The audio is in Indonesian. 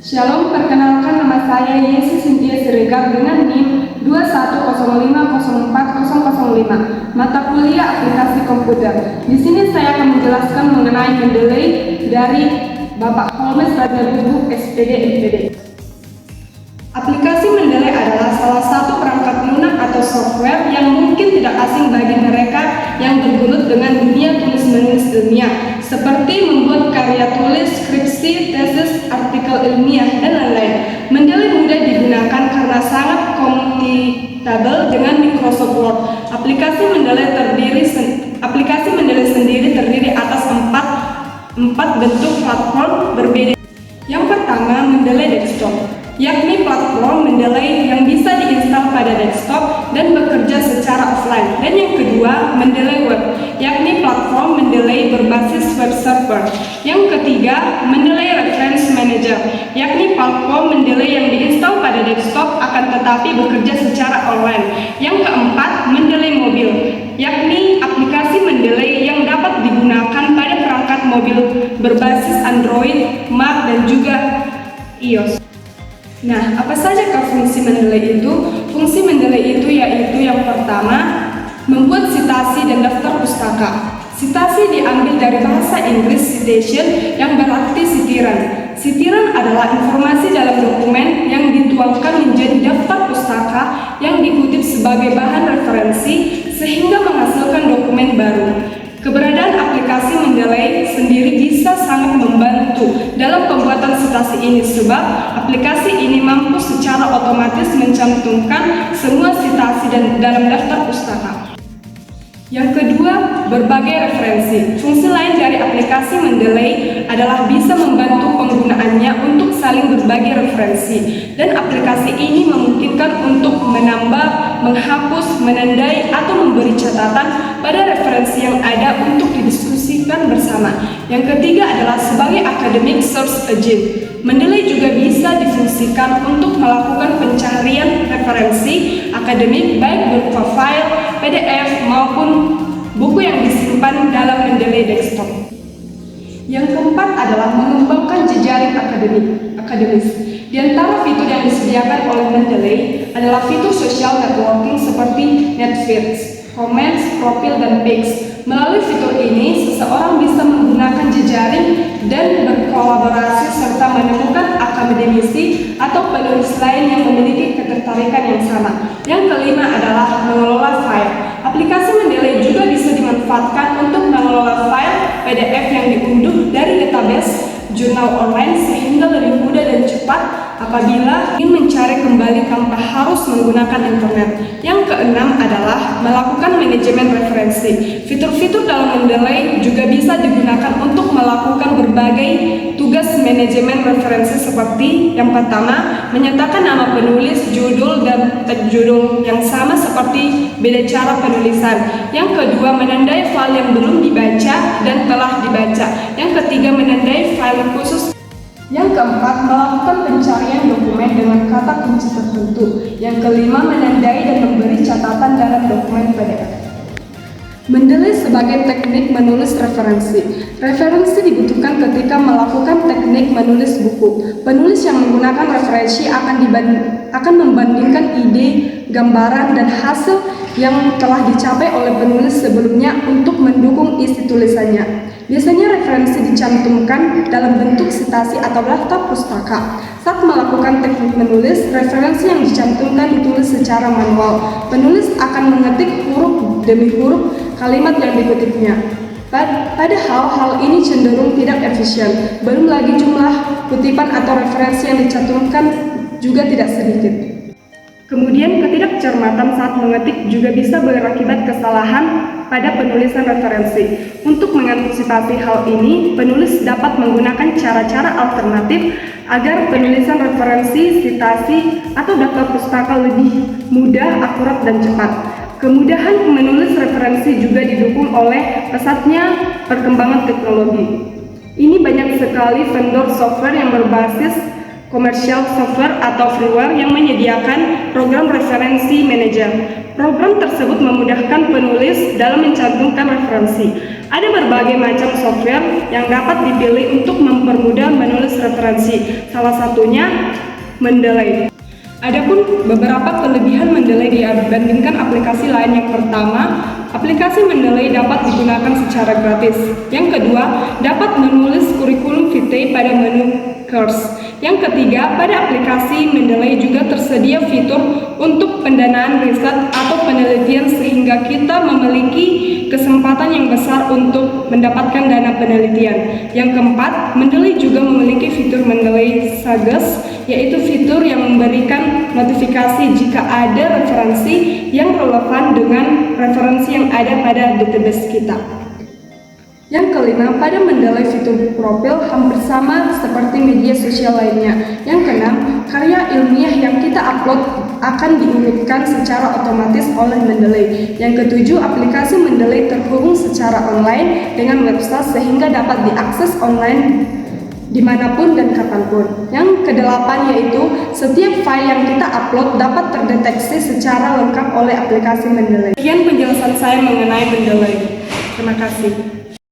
Shalom, perkenalkan nama saya Yesi Cynthia Siregar dengan NIM 210504005, mata kuliah aplikasi komputer. Di sini saya akan menjelaskan mengenai Mendeley dari Bapak Holmes Raja Bubuk SPD MPD. Aplikasi Mendeley adalah salah satu perangkat lunak atau software yang mungkin tidak asing bagi mereka yang bergelut dengan dunia tulis-menulis ilmiah, seperti membuat karya tulis, skripsi, tesis, artikel ilmiah, dan lain-lain. Mendeley mudah digunakan karena sangat kompatibel dengan Microsoft Word. Aplikasi Mendeley sendiri terdiri atas empat bentuk platform berbeda. Yang pertama, Mendeley Desktop, yakni platform Mendeley yang bisa diinstal pada desktop dan bekerja secara offline. Dan yang kedua, Mendeley Web, yakni platform Mendeley berbasis web server. Yang ketiga, Mendeley Reference Manager, yakni platform Mendeley yang diinstal pada desktop akan tetapi bekerja secara online. Yang keempat, Mendeley Mobil, yakni aplikasi Mendeley yang dapat digunakan pada perangkat mobil berbasis Android, Mac, dan juga iOS. Nah, apa saja fungsi Mendeley itu? Fungsi Mendeley itu yaitu yang pertama, membuat citasi dan daftar pustaka. Citasi diambil dari bahasa Inggris citation yang berarti sitiran. Sitiran adalah informasi dalam dokumen yang dituangkan menjadi daftar pustaka yang dikutip sebagai bahan referensi sehingga menghasilkan dokumen baru. Keberadaan aplikasi Mendeley sendiri bisa sangat membantu dalam pembuatan citasi ini sebab aplikasi ini mampu secara otomatis mencantumkan semua citasi dalam daftar pustaka. Yang kedua, berbagai referensi. Fungsi lain dari aplikasi Mendeley adalah bisa membantu penggunaannya untuk saling berbagi referensi, dan aplikasi ini memungkinkan untuk menambah, menghapus, menandai, atau memberi catatan pada referensi yang ada untuk didiskusikan bersama. Yang ketiga adalah sebagai academic search engine. Mendeley juga bisa difungsikan untuk melakukan pencarian referensi akademik baik berupa file, PDF, maupun buku yang disimpan dalam Mendeley Desktop. Yang keempat adalah mengembangkan jejaring akademis. Di antara fitur yang disediakan oleh Mendeley adalah fitur social networking seperti Netflix, comments, profil, dan page. Melalui fitur ini, seseorang bisa menggunakan jejaring dan berkolaborasi serta menemukan akademisi atau penulis lain yang memiliki ketertarikan yang sama. Yang kelima adalah mengelola file. Aplikasi Mendeley juga bisa dimanfaatkan untuk mengelola file PDF yang diunduh dari database jurnal online sehingga lebih mudah dan cepat apabila ingin mencari kembali tanpa harus menggunakan internet. Yang keenam adalah melakukan manajemen referensi. Fitur-fitur dalam Mendeley juga bisa digunakan untuk melakukan berbagai tugas manajemen referensi seperti yang pertama, menyatakan nama penulis, judul, dan tag judul yang sama seperti beda cara penulisan. Yang kedua, menandai file yang belum dibaca dan telah dibaca. Yang ketiga, menandai file khusus. Yang keempat, melakukan pencarian dokumen dengan kata kunci tertentu. Yang kelima, menandai dan memberi catatan dalam dokumen PDF. Mendeley sebagai teknik menulis referensi. Referensi dibutuhkan ketika melakukan teknik menulis buku. Penulis yang menggunakan referensi akan membandingkan ide, gambaran, dan hasil yang telah dicapai oleh penulis sebelumnya untuk mendukung isi tulisannya. Biasanya referensi dicantumkan dalam bentuk citasi atau daftar pustaka. Saat melakukan teknik menulis, referensi yang dicantumkan ditulis secara manual. Penulis akan mengetik huruf demi huruf kalimat yang dikutipnya. Padahal hal ini cenderung tidak efisien. Belum lagi jumlah kutipan atau referensi yang dicantumkan juga tidak sedikit. Kemudian ketidakcermatan saat mengetik juga bisa berakibat kesalahan pada penulisan referensi. Untuk mengantisipasi hal ini, penulis dapat menggunakan cara-cara alternatif agar penulisan referensi, citasi, atau daftar pustaka lebih mudah, akurat, dan cepat. Kemudahan menulis referensi juga didukung oleh pesatnya perkembangan teknologi. Ini banyak sekali vendor software yang berbasis komersial software atau freeware yang menyediakan program referensi manager. Program tersebut memudahkan penulis dalam mencantumkan referensi. Ada berbagai macam software yang dapat dipilih untuk mempermudah menulis referensi. Salah satunya Mendeley. Adapun beberapa kelebihan Mendeley dibandingkan aplikasi lain. Yang pertama, aplikasi Mendeley dapat digunakan secara gratis. Yang kedua, dapat menulis kurikulum vitae pada menu course. Yang ketiga, pada aplikasi Mendeley juga tersedia fitur untuk pendanaan riset atau penelitian sehingga kita memiliki kesempatan yang besar untuk mendapatkan dana penelitian. Yang keempat, Mendeley juga memiliki fitur Mendeley Suggest, yaitu fitur yang memberikan notifikasi jika ada referensi yang relevan dengan referensi yang ada pada database kita. Yang kelima, pada Mendeley fitur profil hampir sama seperti media sosial lainnya. Yang keenam, karya ilmiah yang kita upload akan diurutkan secara otomatis oleh Mendeley. Yang ketujuh, aplikasi Mendeley terhubung secara online dengan website sehingga dapat diakses online dimanapun dan kapanpun. Yang kedelapan yaitu setiap file yang kita upload dapat terdeteksi secara lengkap oleh aplikasi Mendeley. Sekian penjelasan saya mengenai Mendeley. Terima kasih.